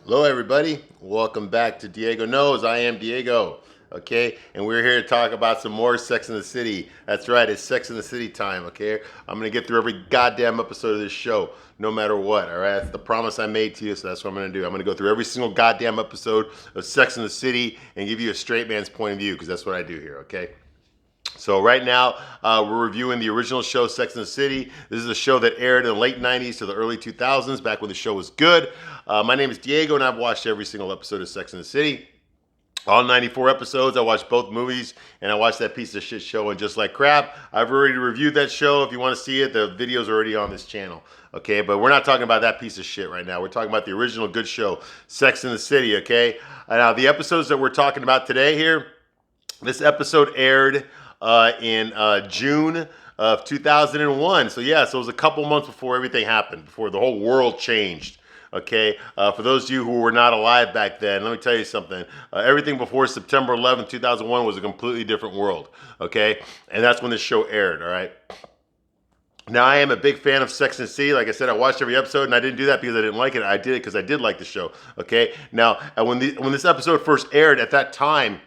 Hello, everybody. Welcome back to Diego Knows. I am Diego. Okay, and we're here to talk about some more Sex in the City. That's right, it's Sex in the City time. Okay, I'm gonna get through every goddamn episode of this show, no matter what. All right, that's the promise I made to you, so that's what I'm gonna do. I'm gonna go through every single goddamn episode of Sex in the City and give you a straight man's point of view, because that's what I do here. Okay. So right now, we're reviewing the original show, Sex and the City. This is a show that aired in the late 90s to the early 2000s, back when the show was good. My name is Diego, and I've watched every single episode of Sex and the City. All 94 episodes. I watched both movies, and I watched that piece of shit show, and just like crap, I've already reviewed that show. If you want to see it, the video's already on this channel. Okay, but we're not talking about that piece of shit right now. We're talking about the original good show, Sex and the City, okay? Now, the episodes that we're talking about today here, this episode aired in June of 2001. So yeah, so it was a couple months before everything happened, before the whole world changed. Okay, for those of you who were not alive back then, let me tell you something. Everything before September 11th, 2001 was a completely different world. Okay, and that's when this show aired. All right. Now, I am a big fan of Sex and the City. Like I said, I watched every episode, and I didn't do that because I didn't like it. I did it because I did like the show. Okay. Now, when this episode first aired, at that time,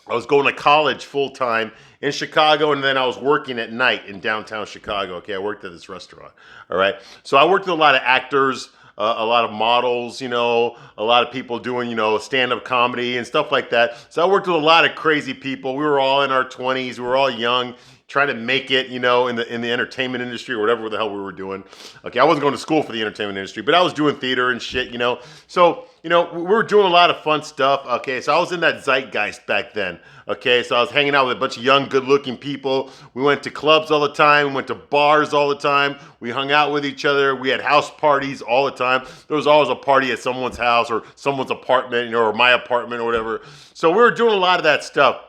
I was going to college full time in Chicago, and then I was working at night in downtown Chicago. Okay, I worked at this restaurant. All right, so I worked with a lot of actors, a lot of models, a lot of people doing, stand-up comedy and stuff like that. So I worked with a lot of crazy people. We were all in our 20s. We were all young, trying to make it, in the entertainment industry or whatever the hell we were doing. Okay, I wasn't going to school for the entertainment industry, but I was doing theater and shit, So, we were doing a lot of fun stuff. Okay, so I was in that zeitgeist back then. Okay, so I was hanging out with a bunch of young, good-looking people. We went to clubs all the time. We went to bars all the time. We hung out with each other. We had house parties all the time. There was always a party at someone's house or someone's apartment, or my apartment or whatever. So we were doing a lot of that stuff.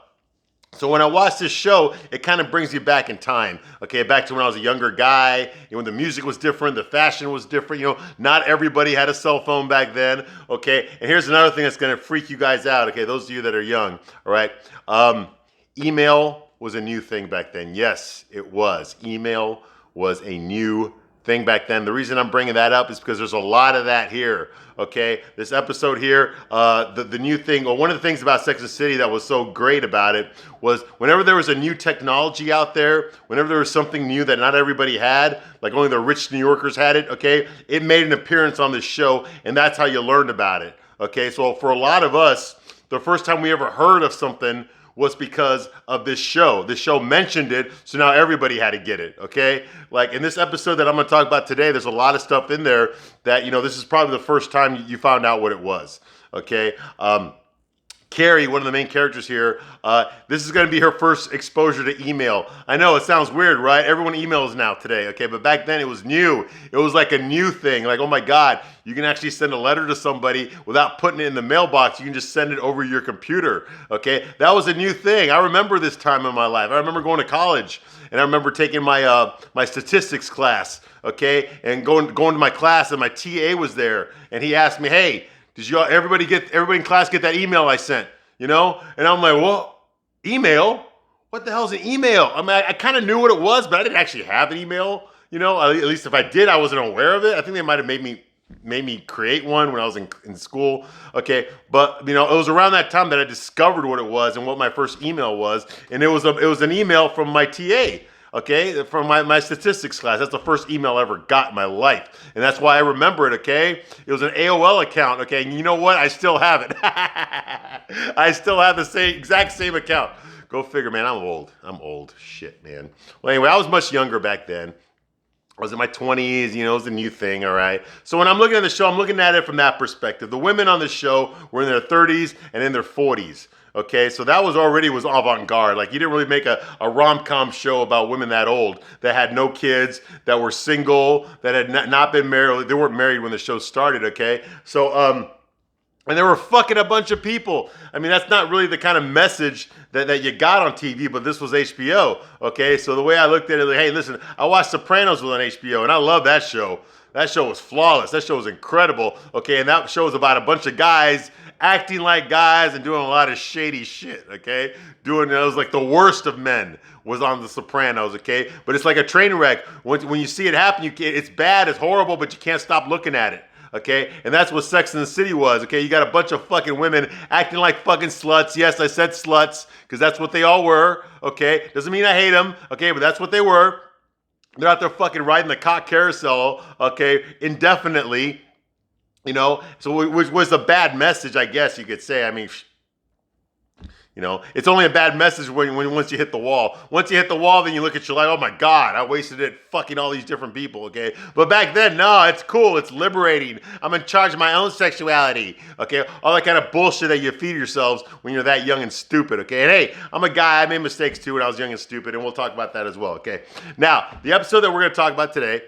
So when I watch this show, it kind of brings you back in time, okay, back to when I was a younger guy, when the music was different, the fashion was different, not everybody had a cell phone back then, okay, and here's another thing that's going to freak you guys out, okay, those of you that are young, all right, email was a new thing back then. Yes, it was. Email was a new thing back then. The reason I'm bringing that up is because there's a lot of that here. Okay, this episode here, the new thing, or one of the things about Sex and the City that was so great about it was whenever there was a new technology out there, whenever there was something new that not everybody had, like only the rich New Yorkers had it, okay, it made an appearance on this show, and that's how you learned about it. Okay, so for a lot of us, the first time we ever heard of something was because of this show. This show mentioned it, so now everybody had to get it, okay? Like in this episode that I'm gonna talk about today, there's a lot of stuff in there that, this is probably the first time you found out what it was, okay? Carrie, one of the main characters here, this is going to be her first exposure to email. I know, it sounds weird, right? Everyone emails now today, okay? But back then it was new. It was like a new thing. Like, oh my God, you can actually send a letter to somebody without putting it in the mailbox. You can just send it over your computer, okay? That was a new thing. I remember this time in my life. I remember going to college, and I remember taking my my statistics class, okay? And going to my class, and my TA was there, and he asked me, hey, did everybody in class get that email I sent? And I'm like, well, email? What the hell is an email? I mean, I kind of knew what it was, but I didn't actually have an email. At least if I did, I wasn't aware of it. I think they might have made me create one when I was in school. Okay, but it was around that time that I discovered what it was and what my first email was, and it was an email from my TA. Okay, from my statistics class. That's the first email I ever got in my life. And that's why I remember it, okay? It was an AOL account, okay? And you know what? I still have it. I still have the exact same account. Go figure, man. I'm old. Shit, man. Well, anyway, I was much younger back then. I was in my 20s, it was a new thing, all right? So when I'm looking at the show, I'm looking at it from that perspective. The women on the show were in their 30s and in their 40s. Okay, so that was avant-garde. Like, you didn't really make a rom-com show about women that old, that had no kids, that were single, that had not been married. They weren't married when the show started, okay? So, and they were fucking a bunch of people. I mean, that's not really the kind of message that you got on TV, but this was HBO, okay? So the way I looked at it, like, hey, listen, I watched Sopranos on HBO, and I love that show. That show was flawless. That show was incredible, okay? And that show was about a bunch of guys acting like guys and doing a lot of shady shit, okay? It was like the worst of men was on The Sopranos, okay? But it's like a train wreck. When you see it happen, it's bad, it's horrible, but you can't stop looking at it. okay? And that's what Sex and the City was, okay? You got a bunch of fucking women acting like fucking sluts. Yes, I said sluts, because that's what they all were, okay? Doesn't mean I hate them, okay? But that's what they were. They're out there fucking riding the cock carousel, okay, indefinitely, you know? So which was a bad message, I guess you could say. I mean, you know, it's only a bad message when once you hit the wall. Once you hit the wall, then you look at your life, oh my God, I wasted it fucking all these different people, okay? But back then, no, it's cool, it's liberating. I'm in charge of my own sexuality, okay? All that kind of bullshit that you feed yourselves when you're that young and stupid, okay? And hey, I'm a guy, I made mistakes too when I was young and stupid, and we'll talk about that as well, okay? Now, the episode that we're gonna talk about today,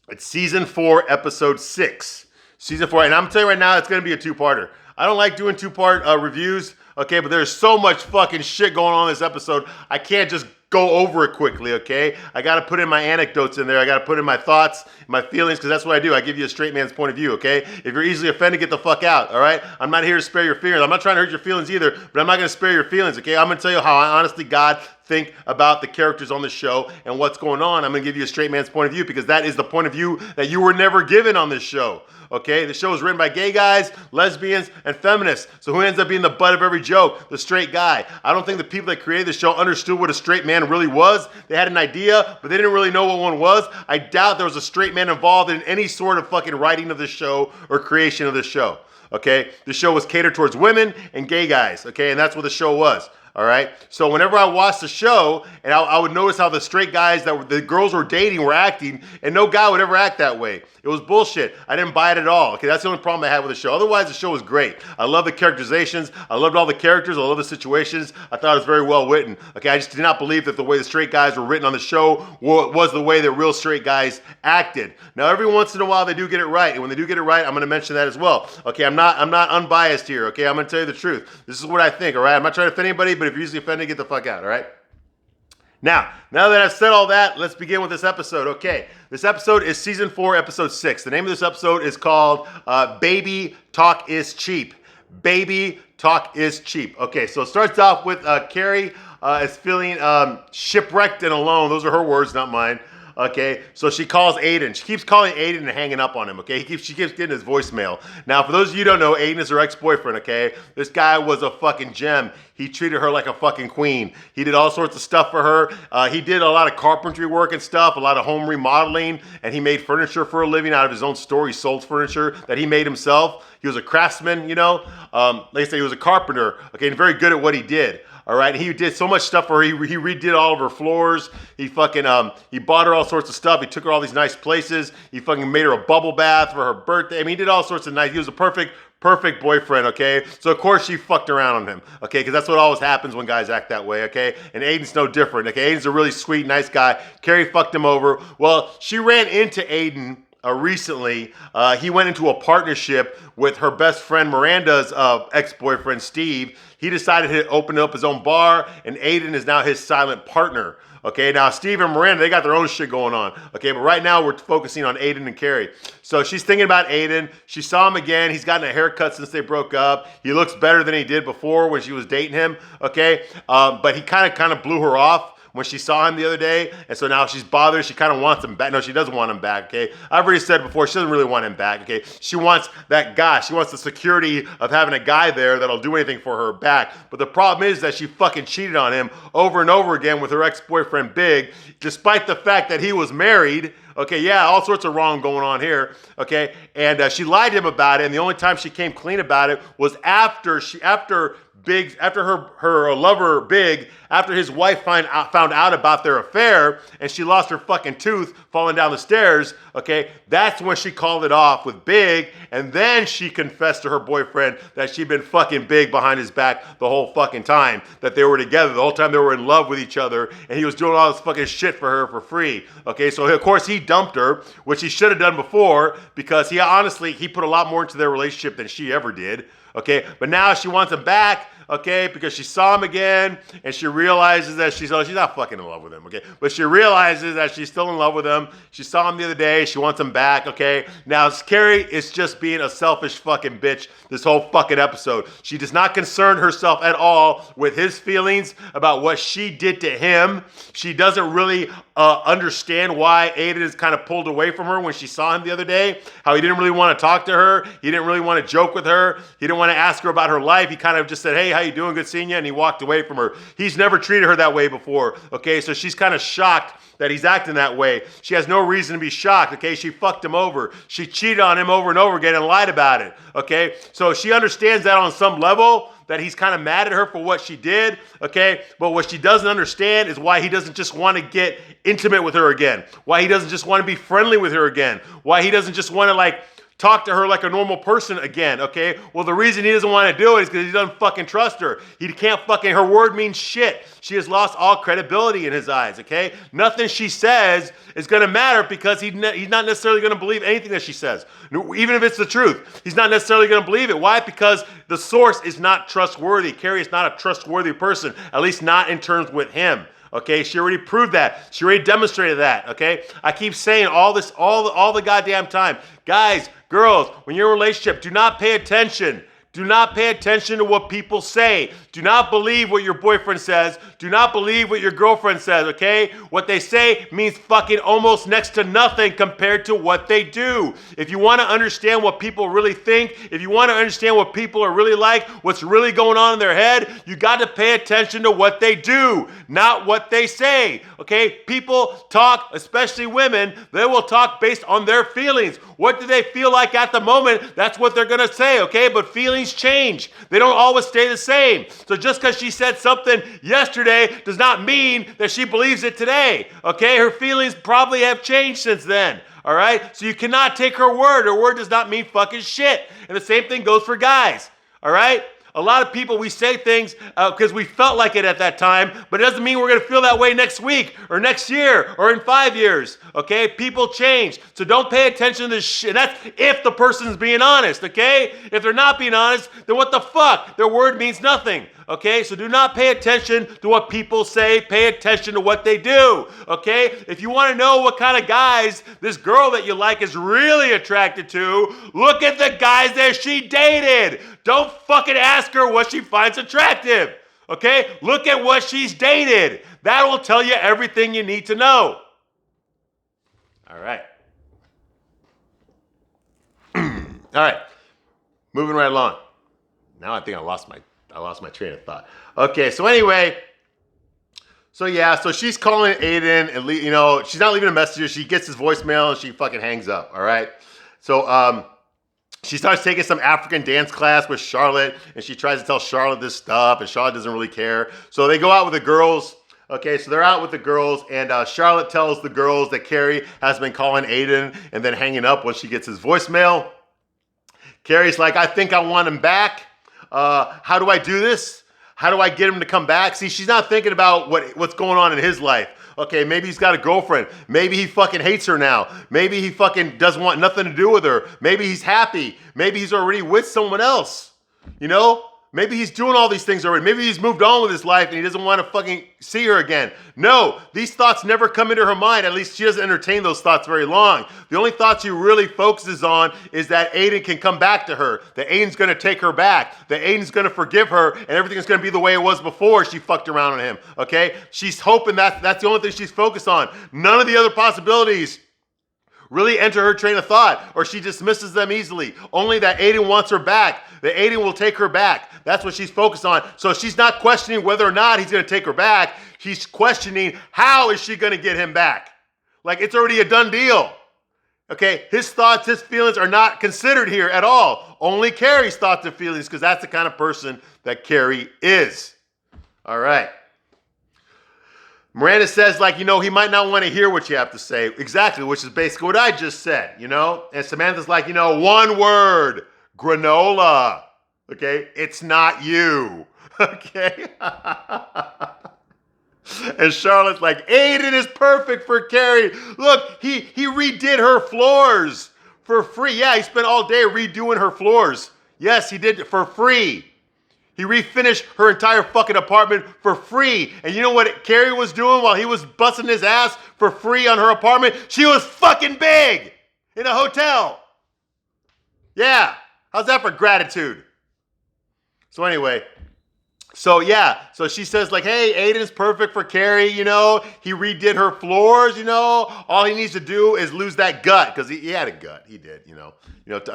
it's season 4, episode 6. Season 4, and I'm telling you right now, it's gonna be a two-parter. I don't like doing two-part reviews, okay, but there's so much fucking shit going on in this episode, I can't just go over it quickly, okay? I gotta put in my anecdotes in there, I gotta put in my thoughts, my feelings, because that's what I do. I give you a straight man's point of view, okay? If you're easily offended, get the fuck out, all right? I'm not here to spare your feelings. I'm not trying to hurt your feelings either, but I'm not gonna spare your feelings, okay? I'm gonna tell you how I honestly, God, think about the characters on the show and what's going on. I'm gonna give you a straight man's point of view because that is the point of view that you were never given on this show. Okay, the show is written by gay guys, lesbians, and feminists. So who ends up being the butt of every joke? The straight guy. I don't think the people that created the show understood what a straight man really was. They had an idea, but they didn't really know what one was. I doubt there was a straight man involved in any sort of fucking writing of the show or creation of the show. Okay, the show was catered towards women and gay guys. Okay, and that's what the show was. All right. So whenever I watched the show, and I would notice how the straight guys that the girls were dating were acting, and no guy would ever act that way. It was bullshit. I didn't buy it at all. Okay, that's the only problem I had with the show. Otherwise, the show was great. I love the characterizations. I loved all the characters. I love the situations. I thought it was very well written. Okay, I just did not believe that the way the straight guys were written on the show was the way that real straight guys acted. Now, every once in a while, they do get it right, and when they do get it right, I'm going to mention that as well. Okay, I'm not unbiased here. Okay, I'm going to tell you the truth. This is what I think. All right, I'm not trying to offend anybody, but if you're easily offended, get the fuck out. All right. Now that I've said all that, let's begin with this episode. Okay, this episode is season 4, episode 6. The name of this episode is called Baby Talk is Cheap. Baby Talk is Cheap. Okay, so it starts off with Carrie is feeling shipwrecked and alone. Those are her words, not mine. Okay, so she calls Aiden. She keeps calling Aiden and hanging up on him, okay? She keeps getting his voicemail. Now, for those of you who don't know, Aiden is her ex-boyfriend, okay? This guy was a fucking gem. He treated her like a fucking queen. He did all sorts of stuff for her. He did a lot of carpentry work and stuff, a lot of home remodeling, and he made furniture for a living out of his own store. He sold furniture that he made himself. He was a craftsman, you know? Like I say, he was a carpenter, okay, and very good at what he did. All right, he did so much stuff for her. He redid all of her floors. He fucking he bought her all sorts of stuff. He took her all these nice places. He fucking made her a bubble bath for her birthday. I mean, he did all sorts of nice. He was a perfect boyfriend, okay? So, of course, she fucked around on him, okay? Because that's what always happens when guys act that way, okay? And Aiden's no different, okay? Aiden's a really sweet, nice guy. Carrie fucked him over. Well, she ran into Aiden recently. He went into a partnership with her best friend Miranda's ex-boyfriend, Steve. He decided to open up his own bar, and Aiden is now his silent partner. Okay, now Steve and Miranda, they got their own shit going on. Okay, but right now we're focusing on Aiden and Carrie. So she's thinking about Aiden. She saw him again. He's gotten a haircut since they broke up. He looks better than he did before when she was dating him. Okay, but he kind of blew her off when she saw him the other day, and so now she's bothered. She kind of wants him back. No, she doesn't want him back, okay? I've already said before, she doesn't really want him back, okay? She wants that guy. She wants the security of having a guy there that'll do anything for her back. But the problem is that she fucking cheated on him over and over again with her ex-boyfriend, Big, despite the fact that he was married. Okay, yeah, all sorts of wrong going on here, okay? And she lied to him about it, and the only time she came clean about it was after her lover Big, after his wife found out about their affair, and she lost her fucking tooth falling down the stairs, okay, that's when she called it off with Big, and then she confessed to her boyfriend that she'd been fucking Big behind his back the whole fucking time, that they were together, the whole time they were in love with each other, and he was doing all this fucking shit for her for free, okay, so of course he dumped her, which he should have done before, because he put a lot more into their relationship than she ever did, okay, but now she wants him back. okay, because she saw him again and she realizes that she's not fucking in love with him, okay, but she realizes that she's still in love with him. She saw him the other day. She wants him back, okay. Now Carrie is just being a selfish fucking bitch this whole fucking episode. She does not concern herself at all with his feelings about what she did to him. She doesn't really understand why Aiden is kind of pulled away from her when she saw him the other day, how he didn't really want to talk to her. He didn't really want to joke with her. He didn't want to ask her about her life. He kind of just said, hey, how you doing? Good seeing you. And he walked away from her. He's never treated her that way before. Okay, so she's kind of shocked that he's acting that way. She has no reason to be shocked, okay? She fucked him over. She cheated on him over and over again and lied about it, okay? So she understands that on some level, that he's kind of mad at her for what she did, okay? But what she doesn't understand is why he doesn't just want to get intimate with her again, why he doesn't just want to be friendly with her again, why he doesn't just want to like talk to her like a normal person again, okay? Well, the reason he doesn't want to do it is because he doesn't fucking trust her. He can't fucking, her word means shit. She has lost all credibility in his eyes, okay? Nothing she says is going to matter because he's not necessarily going to believe anything that she says. Even if it's the truth, he's not necessarily going to believe it. Why? Because the source is not trustworthy. Carrie is not a trustworthy person, at least not in terms with him. Okay, she already proved that. She already demonstrated that, okay? I keep saying all this, all the goddamn time. Guys, girls, when you're in a relationship, do not pay attention. Do not pay attention to what people say. Do not believe what your boyfriend says. Do not believe what your girlfriend says, okay? What they say means fucking almost next to nothing compared to what they do. If you want to understand what people really think, if you want to understand what people are really like, what's really going on in their head, you got to pay attention to what they do, not what they say, okay? People talk, especially women, they will talk based on their feelings. What do they feel like at the moment? That's what they're going to say, okay? But feelings change. They don't always stay the same. So just because she said something yesterday does not mean that she believes it today, okay? Her feelings probably have changed since then, all right? So you cannot take her word. Her word does not mean fucking shit. And the same thing goes for guys, all right? A lot of people, we say things because we felt like it at that time, but it doesn't mean we're going to feel that way next week or next year or in 5 years, okay? People change. So don't pay attention to this shit. That's if the person's being honest, okay? If they're not being honest, then what the fuck? Their word means nothing, okay? So do not pay attention to what people say. Pay attention to what they do, okay? If you want to know what kind of guys this girl that you like is really attracted to, look at the guys that she dated. Don't fucking ask her what she finds attractive, okay? Look at what she's dated. That will tell you everything you need to know. All right. All right. Moving right along. Now I think I lost my train of thought. Okay, so anyway, so she's calling Aiden and she's not leaving a message. She gets his voicemail and she fucking hangs up, all right? So she starts taking some African dance class with Charlotte, and she tries to tell Charlotte this stuff, and Charlotte doesn't really care. So they go out with the girls. Okay, so they're out with the girls, and Charlotte tells the girls that Carrie has been calling Aiden and then hanging up when she gets his voicemail. Carrie's like, I think I want him back. How do I do this? How do I get him to come back? See, she's not thinking about what's going on in his life. Okay, maybe he's got a girlfriend. Maybe he fucking hates her now. Maybe he fucking doesn't want nothing to do with her. Maybe he's happy. Maybe he's already with someone else. You know? Maybe he's doing all these things already. Maybe he's moved on with his life and he doesn't want to fucking see her again. No, these thoughts never come into her mind. At least she doesn't entertain those thoughts very long. The only thought she really focuses on is that Aiden can come back to her. That Aiden's going to take her back. That Aiden's going to forgive her and everything's going to be the way it was before she fucked around on him. Okay? She's hoping that's the only thing she's focused on. None of the other possibilities really enter her train of thought, or she dismisses them easily. Only that Aiden wants her back. That Aiden will take her back. That's what she's focused on. So she's not questioning whether or not he's going to take her back. She's questioning how is she going to get him back. Like it's already a done deal. Okay, his thoughts, his feelings are not considered here at all. Only Carrie's thoughts and feelings, because that's the kind of person that Carrie is. All right. Miranda says, he might not want to hear what you have to say. Exactly, which is basically what I just said, And Samantha's like, one word, granola. Okay? It's not you. Okay? And Charlotte's like, Aiden is perfect for Carrie. Look, he redid her floors for free. Yeah, he spent all day redoing her floors. Yes, he did it for free. He refinished her entire fucking apartment for free. And you know what Carrie was doing while he was busting his ass for free on her apartment? She was fucking big in a hotel. Yeah. How's that for gratitude? So anyway, so she says like, hey, Aiden's perfect for Carrie, you know. He redid her floors, you know. All he needs to do is lose that gut, because he had a gut. He did, you know.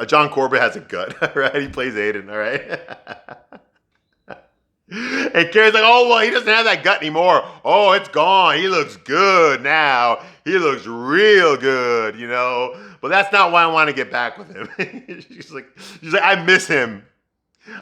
John Corbett has a gut, right? He plays Aiden, all right? And Carrie's like, oh, well, he doesn't have that gut anymore. Oh, it's gone. He looks good now. He looks real good, you know. But that's not why I want to get back with him. She's like, I miss him.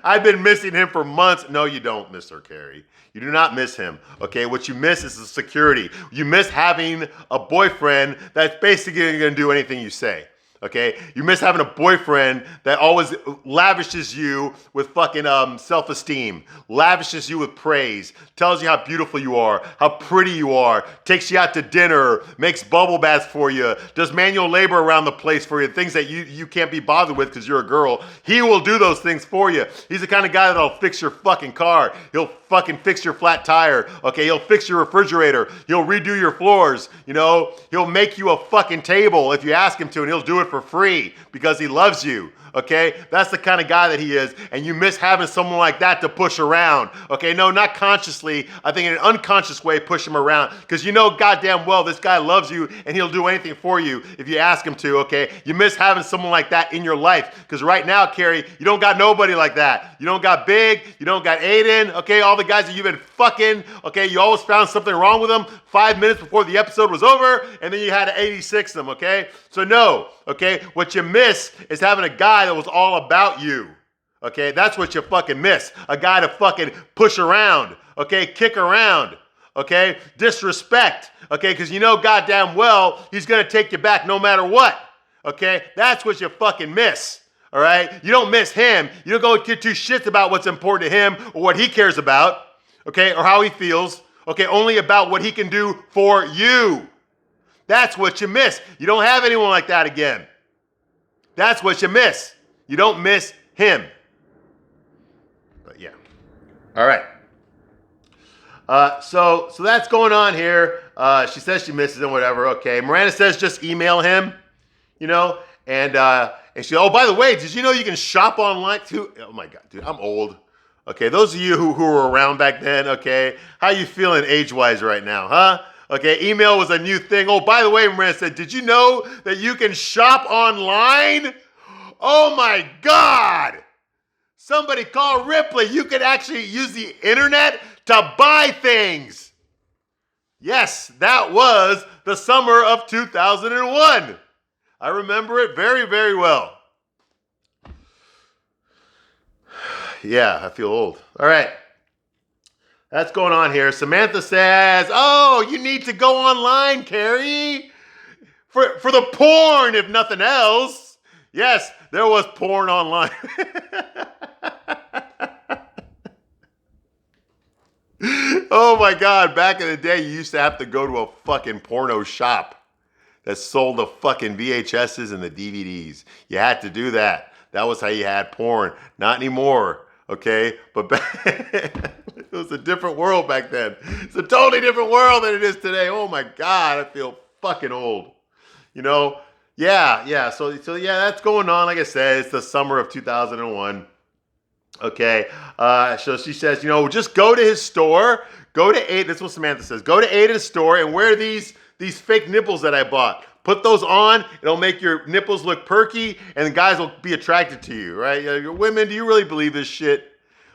I've been missing him for months. No, you don't, Mr. Carey. You do not miss him, okay? What you miss is the security. You miss having a boyfriend that's basically going to do anything you say, okay? You miss having a boyfriend that always lavishes you with fucking self-esteem, lavishes you with praise, tells you how beautiful you are, how pretty you are, takes you out to dinner, makes bubble baths for you, does manual labor around the place for you, things that you can't be bothered with because you're a girl. He will do those things for you. He's the kind of guy that'll fix your fucking car. He'll fucking fix your flat tire, okay? He'll fix your refrigerator. He'll redo your floors, you know? He'll make you a fucking table if you ask him to, and he'll do it for free because he loves you, okay? That's the kind of guy that he is, and you miss having someone like that to push around, okay? No, not consciously. I think in an unconscious way, push him around, because you know goddamn well this guy loves you, and he'll do anything for you if you ask him to, okay? You miss having someone like that in your life, because right now, Carrie, you don't got nobody like that. You don't got Big, you don't got Aiden, okay? All the guys that you've been fucking, okay? You always found something wrong with them 5 minutes before the episode was over, and then you had to 86 them, okay? So no, okay? What you miss is having a guy that was all about you, okay? That's what you fucking miss. A guy to fucking push around, okay? Kick around, okay? Disrespect, okay? Because you know goddamn well he's going to take you back no matter what, okay? That's what you fucking miss. All right? You don't miss him. You don't go give two shits about what's important to him or what he cares about, okay, or how he feels, okay, only about what he can do for you. That's what you miss. You don't have anyone like that again. That's what you miss. You don't miss him. But yeah. All right. So that's going on here. She says she misses him, whatever. Okay. Miranda says just email him, you know, and she, oh, by the way, did you know you can shop online too? Oh my God, dude, I'm old. Okay, those of you who were around back then, okay, how you feeling age-wise right now, huh? Okay, email was a new thing. Oh, by the way, Miranda said, did you know that you can shop online? Oh my God. Somebody call Ripley. You can actually use the internet to buy things. Yes, that was the summer of 2001. I remember it very, very well. Yeah, I feel old. All right. That's going on here. Samantha says, oh, you need to go online, Carrie, for the porn, if nothing else. Yes, there was porn online. Oh, my God. Back in the day, you used to have to go to a fucking porno shop that sold the fucking VHSs and the DVDs. You had to do that. That was how you had porn. Not anymore, okay? But it was a different world back then. It's a totally different world than it is today. Oh my God, I feel fucking old. You know? Yeah. So yeah, that's going on. Like I said, it's the summer of 2001. Okay. So she says, you know, just go to his store. Go to Aiden. That's what Samantha says. Go to Aiden's store and wear these fake nipples that I bought. Put those on. It'll make your nipples look perky, and the guys will be attracted to you, right? Women, do you really believe this shit?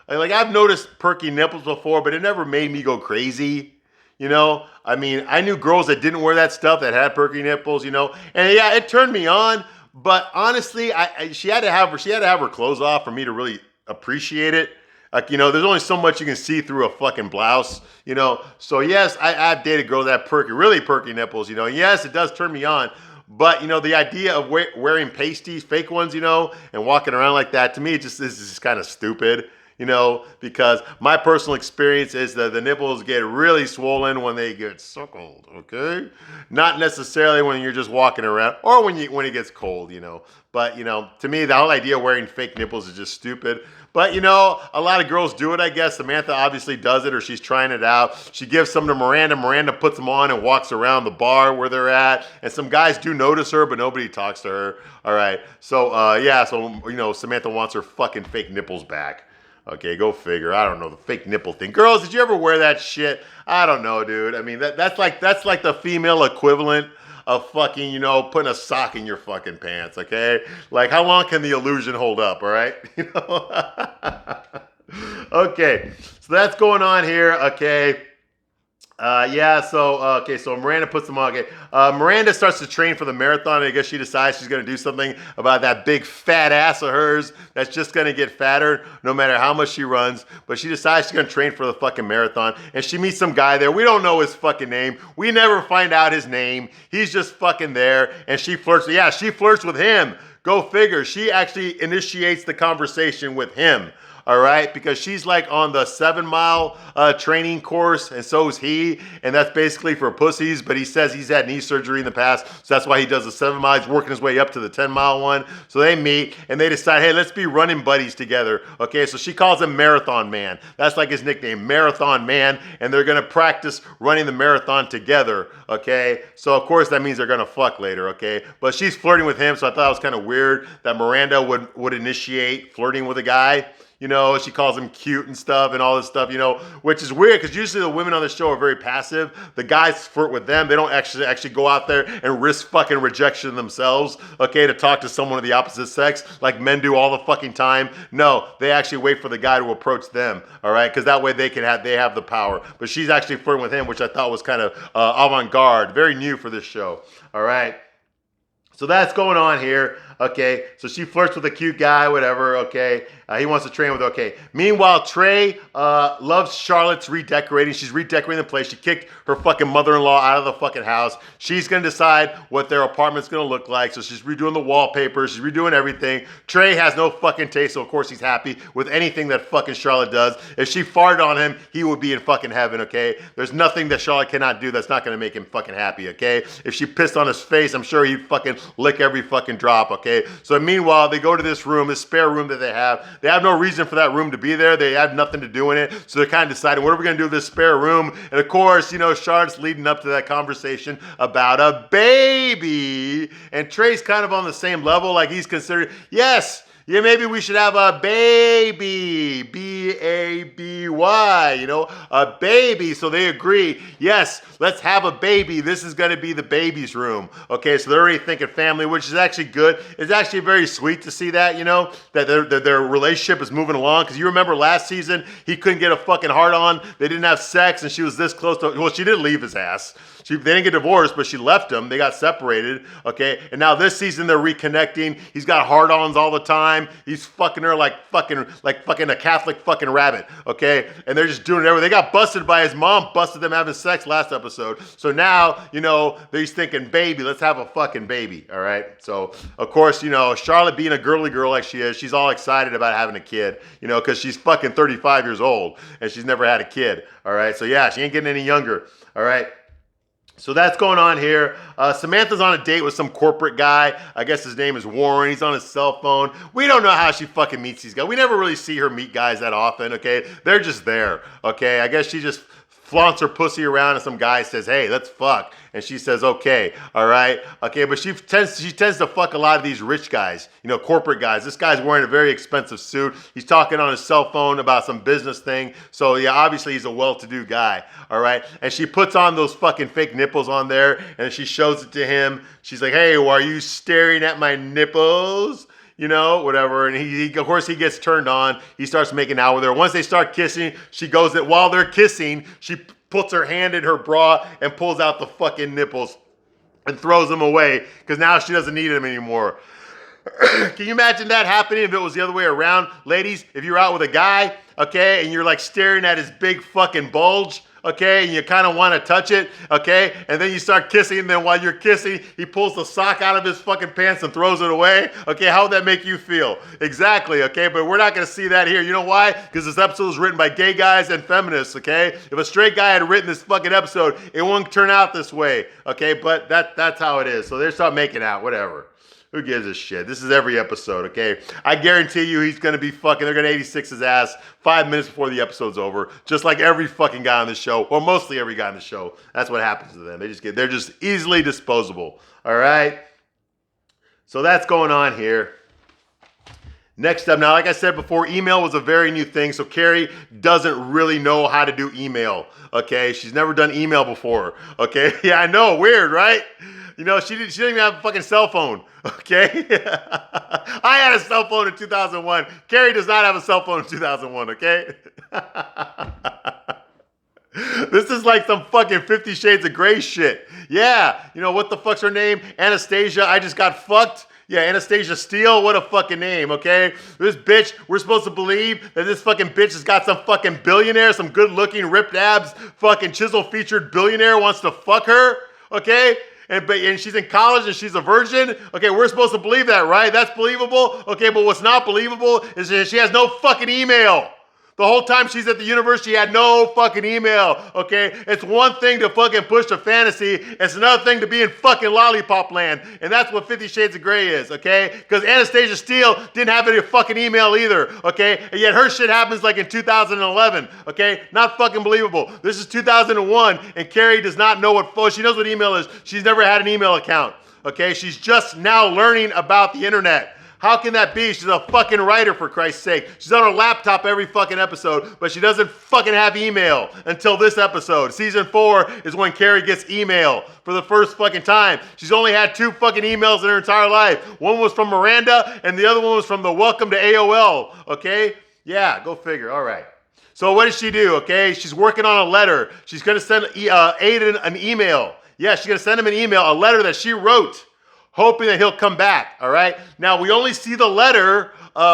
Like, I've noticed perky nipples before, but it never made me go crazy. You know, I mean, I knew girls that didn't wear that stuff that had perky nipples, you know, and yeah, it turned me on. But honestly, she had to have her clothes off for me to really appreciate it. Like, you know, there's only so much you can see through a fucking blouse, you know. So yes, I've dated girls that have really perky nipples, you know. Yes, it does turn me on. But, you know, the idea of wearing pasties, fake ones, you know, and walking around like that, to me, is just kind of stupid. because my personal experience is that the nipples get really swollen when they get suckled, okay? Not necessarily when you're just walking around or when it gets cold, But, to me, the whole idea of wearing fake nipples is just stupid. But, a lot of girls do it, I guess. Samantha obviously does it, or she's trying it out. She gives some to Miranda. Miranda puts them on and walks around the bar where they're at. And some guys do notice her, but nobody talks to her. All right. So, Samantha wants her fucking fake nipples back. Okay, go figure. I don't know, the fake nipple thing. Girls, did you ever wear that shit? I don't know, dude. I mean, that's like the female equivalent of fucking, putting a sock in your fucking pants, okay? Like, how long can the illusion hold up, all right? Okay, so that's going on here, okay? So Miranda puts them on. Okay, Miranda starts to train for the marathon. I guess she decides she's going to do something about that big fat ass of hers that's just going to get fatter no matter how much she runs. But she decides she's going to train for the fucking marathon. And she meets some guy there. We don't know his fucking name. We never find out his name. He's just fucking there. And she flirts. Yeah, she flirts with him. Go figure. She actually initiates the conversation with him. All right, because she's like on the 7-mile training course, and so is he, and that's basically for pussies. But he says he's had knee surgery in the past, so that's why he does the 7 miles. He's working his way up to the 10-mile one. So they meet and they decide, hey, let's be running buddies together. Okay, so she calls him Marathon Man. That's like his nickname, Marathon Man, and they're gonna practice running the marathon together. Okay, so of course that means they're gonna fuck later. Okay, but she's flirting with him, so I thought it was kind of weird that Miranda would initiate flirting with a guy. She calls him cute and stuff and all this stuff, which is weird because usually the women on the show are very passive. The guys flirt with them. They don't actually go out there and risk fucking rejection themselves, okay, to talk to someone of the opposite sex like men do all the fucking time. No, they actually wait for the guy to approach them, all right, because that way they have the power. But she's actually flirting with him, which I thought was kind of avant-garde, very new for this show, all right. So that's going on here. Okay, so she flirts with a cute guy, whatever, okay. He wants to train with her, okay. Meanwhile, Trey loves Charlotte's redecorating. She's redecorating the place. She kicked her fucking mother-in-law out of the fucking house. She's going to decide what their apartment's going to look like. So she's redoing the wallpaper. She's redoing everything. Trey has no fucking taste, so of course he's happy with anything that fucking Charlotte does. If she farted on him, he would be in fucking heaven, okay. There's nothing that Charlotte cannot do that's not going to make him fucking happy, okay. If she pissed on his face, I'm sure he'd fucking lick every fucking drop, okay. So meanwhile, they go to this room, this spare room that they have. They have no reason for that room to be there. They have nothing to do in it. So they're kind of deciding, what are we going to do with this spare room? And of course, Charlotte's leading up to that conversation about a baby. And Trey's kind of on the same level. Like he's considering, yes, yeah, maybe we should have a baby, B-A-B-Y, a baby. So they agree, yes, let's have a baby. This is going to be the baby's room. Okay, so they're already thinking family, which is actually good. It's actually very sweet to see that, that their relationship is moving along. Because you remember last season, he couldn't get a fucking heart on. They didn't have sex, and she was this close to, well, she did leave his ass. They didn't get divorced, but she left him. They got separated, okay? And now this season they're reconnecting. He's got hard-ons all the time. He's fucking her like fucking a Catholic fucking rabbit, okay? And they're just doing everything. They got busted by his mom, busted them having sex last episode. So now, he's thinking, baby, let's have a fucking baby, all right? So, of course, Charlotte being a girly girl like she is, she's all excited about having a kid, because she's fucking 35 years old and she's never had a kid, all right? So, yeah, she ain't getting any younger, all right? So that's going on here. Samantha's on a date with some corporate guy. I guess his name is Warren. He's on his cell phone. We don't know how she fucking meets these guys. We never really see her meet guys that often, okay? They're just there, okay? I guess she just flaunts her pussy around and some guy says, hey, let's fuck. And she says, okay, all right. Okay, but she tends to fuck a lot of these rich guys, corporate guys. This guy's wearing a very expensive suit. He's talking on his cell phone about some business thing. So yeah, obviously he's a well-to-do guy, all right. And she puts on those fucking fake nipples on there and she shows it to him. She's like, hey, why are you staring at my nipples? Whatever. And he of course, he gets turned on. He starts making out with her. Once they start kissing, she goes that while they're kissing, she puts her hand in her bra and pulls out the fucking nipples and throws them away because now she doesn't need them anymore. Can you imagine that happening if it was the other way around? Ladies, if you're out with a guy, okay, and you're like staring at his big fucking bulge, okay, and you kind of want to touch it, okay, and then you start kissing, and then while you're kissing, he pulls the sock out of his fucking pants and throws it away, okay, how would that make you feel? Exactly, okay, but we're not going to see that here. You know why? Because this episode was written by gay guys and feminists, okay? If a straight guy had written this fucking episode, it wouldn't turn out this way, okay, but that's how it is. So they start making out, whatever. Who gives a shit? This is every episode, okay? I guarantee you he's going to be fucking, they're going to 86 his ass 5 minutes before the episode's over, just like every fucking guy on the show, or mostly every guy on the show. That's what happens to them. They're just easily disposable, all right? So that's going on here. Next up, now, like I said before, email was a very new thing, so Carrie doesn't really know how to do email, okay? She's never done email before, okay? Yeah, I know, weird, right? You know, she didn't even have a fucking cell phone, okay? I had a cell phone in 2001. Carrie does not have a cell phone in 2001, okay? This is like some fucking 50 Shades of Grey shit. Yeah, you know, what the fuck's her name? Anastasia, I just got fucked. Yeah, Anastasia Steele, what a fucking name, okay? This bitch, we're supposed to believe that this fucking bitch has got some fucking billionaire, some good-looking, ripped abs, fucking chisel-featured billionaire wants to fuck her, okay? And she's in college and she's a virgin. Okay, we're supposed to believe that, right? That's believable. Okay, but what's not believable is that she has no fucking email. The whole time she's at the university, she had no fucking email, okay? It's one thing to fucking push the fantasy. It's another thing to be in fucking lollipop land. And that's what 50 Shades of Grey is, okay? Because Anastasia Steele didn't have any fucking email either, okay? And yet her shit happens like in 2011, okay? Not fucking believable. This is 2001, and Carrie does not know what, she knows what email is. She's never had an email account, okay? She's just now learning about the internet. How can that be? She's a fucking writer, for Christ's sake. She's on her laptop every fucking episode, but she doesn't fucking have email until this episode. Season 4 is when Carrie gets email for the first fucking time. She's only had 2 fucking emails in her entire life. One was from Miranda, and the other one was from the Welcome to AOL, okay? Yeah, go figure. All right. So what does she do, okay? She's working on a letter. She's going to send Aiden an email. Yeah, she's going to send him an email, a letter that she wrote, hoping that he'll come back, all right? Now, we only see the letter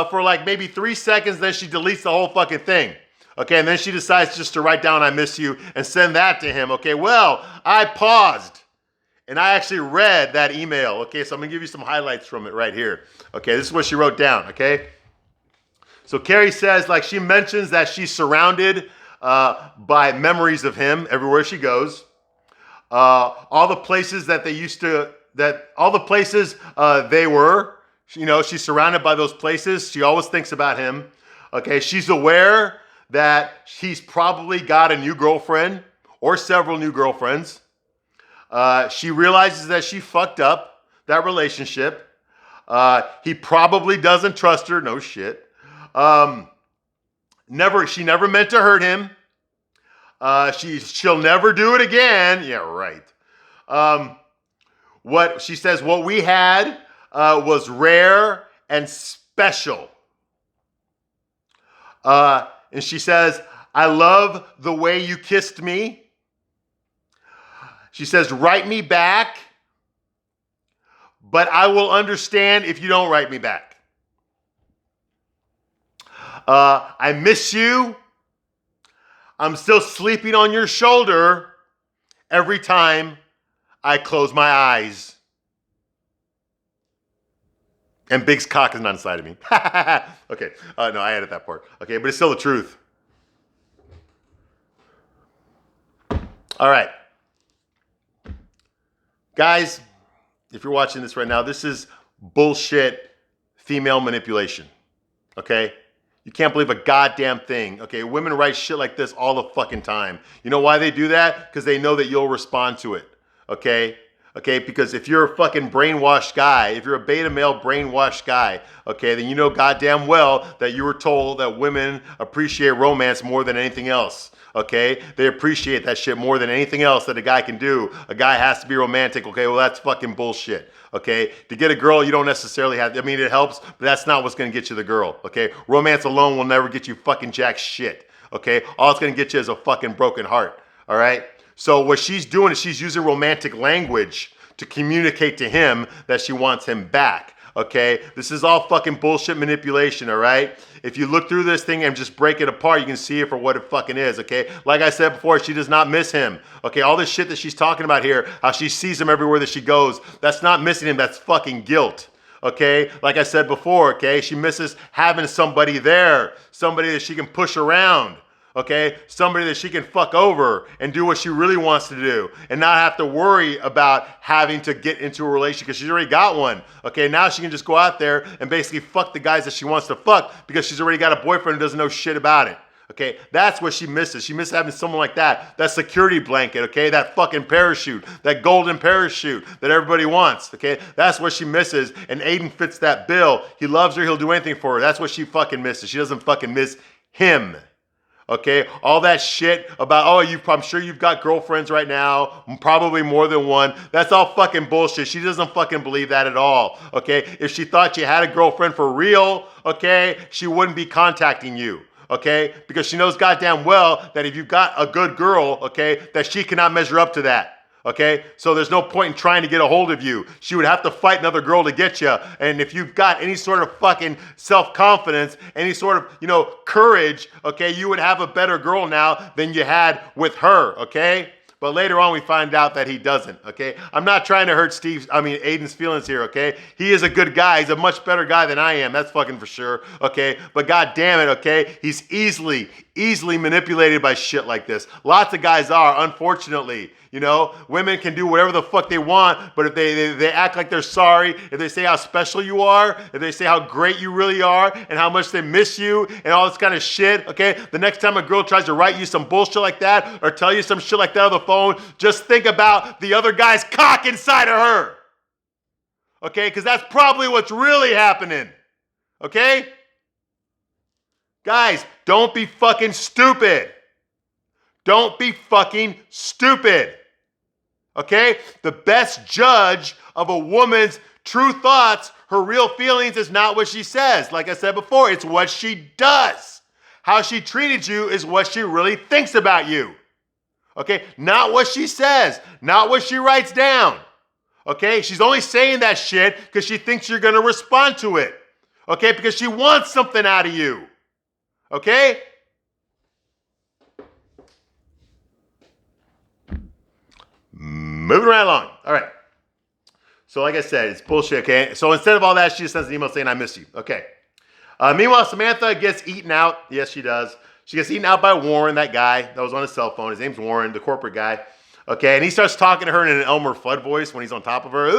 for like maybe 3 seconds, then she deletes the whole fucking thing. Okay, and then she decides just to write down, I miss you, and send that to him. Okay, well, I paused, and I actually read that email. Okay, so I'm going to give you some highlights from it right here. Okay, this is what she wrote down, okay? So Carrie says, like, she mentions that she's surrounded by memories of him everywhere she goes. All the places that they used to, all the places they were, you know, she's surrounded by those places. She always thinks about him. Okay, she's aware that he's probably got a new girlfriend or several new girlfriends. She realizes that she fucked up that relationship. He probably doesn't trust her. No shit. She never meant to hurt him. She'll never do it again. Yeah, right. What she says, what we had was rare and special. And she says, I love the way you kissed me. She says, write me back, but I will understand if you don't write me back. I miss you. I'm still sleeping on your shoulder every time I close my eyes. And Big's cock is not inside of me. Okay, no, I added that part. Okay, but it's still the truth. All right. Guys, if you're watching this right now, this is bullshit female manipulation. Okay? You can't believe a goddamn thing. Okay, women write shit like this all the fucking time. You know why they do that? Because they know that you'll respond to it. Okay? Okay, because if you're a fucking brainwashed guy, if you're a beta male brainwashed guy, okay, then you know goddamn well that you were told that women appreciate romance more than anything else. Okay, they appreciate that shit more than anything else that a guy can do. A guy has to be romantic. Okay, well, that's fucking bullshit. Okay, to get a girl, you don't necessarily have, I mean, it helps, but that's not what's gonna get you the girl. Okay, romance alone will never get you fucking jack shit. Okay, all it's gonna get you is a fucking broken heart. All right, so what she's doing is she's using romantic language to communicate to him that she wants him back. Okay, this is all fucking bullshit manipulation, all right? If you look through this thing and just break it apart, you can see it for what it fucking is, okay? Like I said before, she does not miss him, okay? All this shit that she's talking about here, how she sees him everywhere that she goes, that's not missing him, that's fucking guilt. Okay, like I said before, okay, she misses having somebody there, somebody that she can push around, okay, somebody that she can fuck over and do what she really wants to do and not have to worry about having to get into a relationship because she's already got one. Okay, now she can just go out there and basically fuck the guys that she wants to fuck because she's already got a boyfriend who doesn't know shit about it. Okay, that's what she misses. She misses having someone like that security blanket, okay, that fucking parachute, that golden parachute that everybody wants, okay? That's what she misses, and Aiden fits that bill. He loves her, he'll do anything for her. That's what she fucking misses. She doesn't fucking miss him. Okay, all that shit about, I'm sure you've got girlfriends right now, probably more than one. That's all fucking bullshit. She doesn't fucking believe that at all. Okay, if she thought you had a girlfriend for real, okay, she wouldn't be contacting you. Okay, because she knows goddamn well that if you've got a good girl, okay, that she cannot measure up to that. Okay, so there's no point in trying to get a hold of you. She would have to fight another girl to get you. And if you've got any sort of fucking self-confidence, any sort of, courage, okay, you would have a better girl now than you had with her, okay? But later on, we find out that he doesn't, okay? I'm not trying to hurt Aiden's feelings here, okay? He is a good guy. He's a much better guy than I am. That's fucking for sure, okay? But god damn it, okay? He's easily manipulated by shit like this. Lots of guys are, unfortunately. Women can do whatever the fuck they want, but if they act like they're sorry, if they say how special you are, if they say how great you really are, and how much they miss you, and all this kind of shit, okay? The next time a girl tries to write you some bullshit like that, or tell you some shit like that on the phone, just think about the other guy's cock inside of her. Okay? Because that's probably what's really happening. Okay? Guys, don't be fucking stupid. Don't be fucking stupid. Okay? The best judge of a woman's true thoughts, her real feelings, is not what she says. Like I said before, it's what she does. How she treated you is what she really thinks about you. Okay? Not what she says, not what she writes down. Okay? She's only saying that shit because she thinks you're going to respond to it. Okay? Because she wants something out of you. Okay? Moving right along. All right. So like I said, it's bullshit, okay? So instead of all that, she just sends an email saying, I miss you. Okay. Meanwhile, Samantha gets eaten out. Yes, she does. She gets eaten out by Warren, that guy that was on his cell phone. His name's Warren, the corporate guy. Okay, and he starts talking to her in an Elmer Fudd voice when he's on top of her.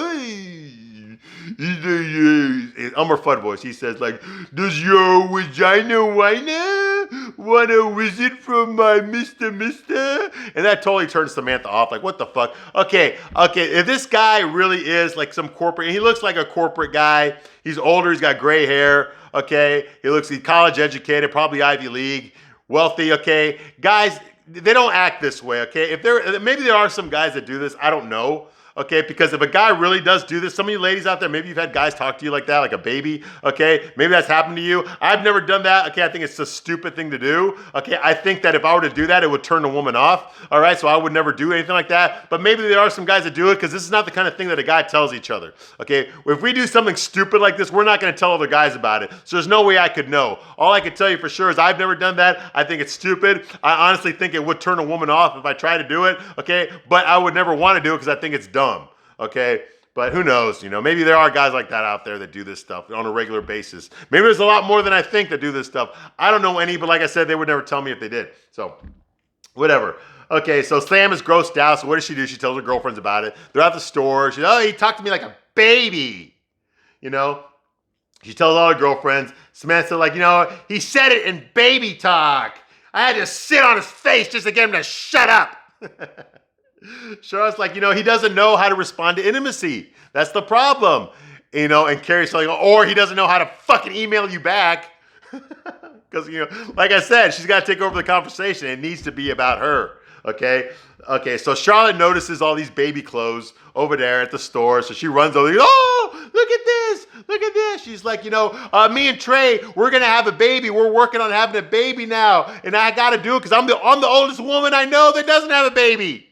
Elmer Fudd voice. He says, like, does your vagina want a visit from my Mr. And that totally turns Samantha off. Like, what the fuck? Okay. If this guy really is like some corporate, he looks like a corporate guy. He's older. He's got gray hair. Okay. He's college educated, probably Ivy League, wealthy. Okay. Guys, they don't act this way. Okay. Maybe there are some guys that do this. I don't know. Okay, because if a guy really does do this, some of you ladies out there, maybe you've had guys talk to you like that, like a baby, okay? Maybe that's happened to you. I've never done that, okay? I think it's a stupid thing to do, okay? I think that if I were to do that, it would turn a woman off, all right? So I would never do anything like that, but maybe there are some guys that do it because this is not the kind of thing that a guy tells each other, okay? If we do something stupid like this, we're not going to tell other guys about it, so there's no way I could know. All I can tell you for sure is I've never done that. I think it's stupid. I honestly think it would turn a woman off if I tried to do it, okay? But I would never want to do it because I think it's dumb. Okay, but who knows? Maybe there are guys like that out there that do this stuff on a regular basis. Maybe there's a lot more than I think that do this stuff. I don't know any, but like I said, they would never tell me if they did. So, whatever. Okay, so Sam is grossed out. So what does she do? She tells her girlfriends about it. They're at the store. She's, he talked to me like a baby. She tells all her girlfriends. Samantha, like, he said it in baby talk. I had to sit on his face just to get him to shut up. Charlotte's like, he doesn't know how to respond to intimacy. That's the problem. And Carrie's like, or he doesn't know how to fucking email you back. Because, like I said, she's got to take over the conversation. It needs to be about her. Okay, so Charlotte notices all these baby clothes over there at the store. So she runs over, look at this. She's like, me and Trey, we're going to have a baby. We're working on having a baby now. And I got to do it because I'm the oldest woman I know that doesn't have a baby.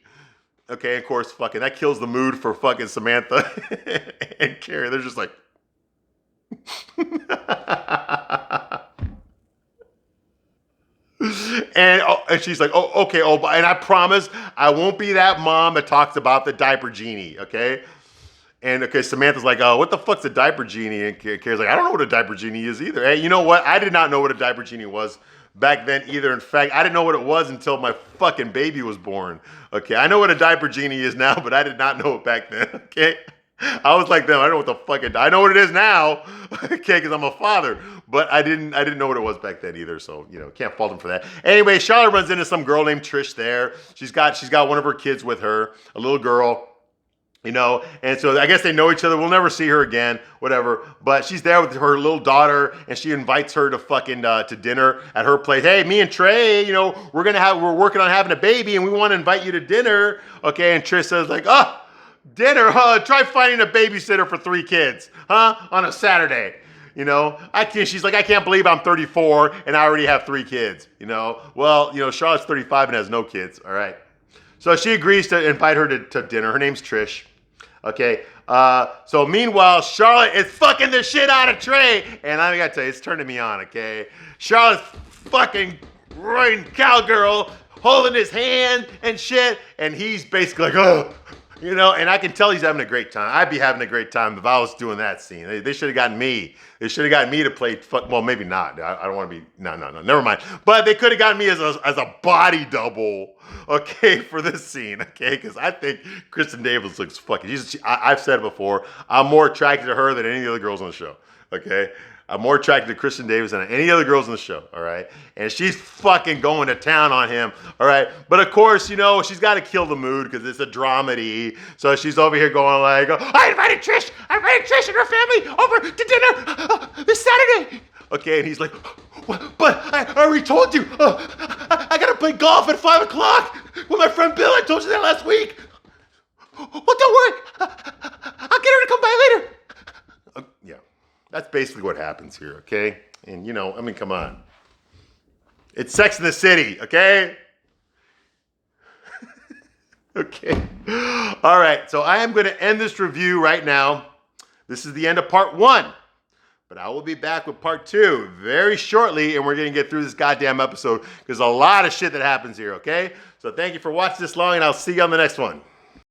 Okay, of course, fucking that kills the mood for fucking Samantha and Carrie. They're just like, And she's like, oh, okay, oh, and I promise I won't be that mom that talks about the diaper genie, okay? And okay, Samantha's like, oh, what the fuck's a diaper genie? And Kara's like, I don't know what a diaper genie is either. Hey, you know what? I did not know what a diaper genie was back then either. In fact, I didn't know what it was until my fucking baby was born. Okay, I know what a diaper genie is now, but I did not know it back then. Okay, I was like them. I don't know what the fuck I know what it is now. Okay, because I'm a father, but I didn't know what it was back then either. So can't fault him for that. Anyway, Charlotte runs into some girl named Trish there. She's got one of her kids with her, a little girl. And so I guess they know each other. We'll never see her again, whatever. But she's there with her little daughter, and she invites her to fucking to dinner at her place. Hey, me and Trey, we're working on having a baby, and we want to invite you to dinner. Okay, and Trish says like, dinner, huh? Try finding a babysitter for 3 kids, huh? On a Saturday. She's like, I can't believe I'm 34 and I already have 3 kids. Well, Charlotte's 35 and has no kids. All right. So she agrees to invite her to dinner. Her name's Trish. Okay, so meanwhile, Charlotte is fucking the shit out of Trey. And I gotta tell you, it's turning me on, okay? Charlotte's fucking right cowgirl, holding his hand and shit. And he's basically like, oh, and I can tell he's having a great time. I'd be having a great time if I was doing that scene. They should have gotten me. They should have gotten me to play, well, maybe not. I don't want to be, no, never mind. But they could have gotten me as a body double, okay, for this scene, okay? Because I think Kristen Davis looks fucking, I've said it before, I'm more attracted to her than any of the other girls on the show, okay? I'm more attracted to Kristen Davis than any other girls on the show, all right? And she's fucking going to town on him, all right? But of course, she's got to kill the mood because it's a dramedy. So she's over here going like, I invited Trish and her family over to dinner this Saturday. Okay, and he's like, but I already told you. I got to play golf at 5 o'clock with my friend Bill. I told you that last week. Well, don't worry. I'll get her to come by later. Yeah. That's basically what happens here, okay? And, come on. It's Sex in the City, okay? Okay. All right, so I am going to end this review right now. This is the end of part 1. But I will be back with part 2 very shortly, and we're going to get through this goddamn episode because there's a lot of shit that happens here, okay? So thank you for watching this long, and I'll see you on the next one.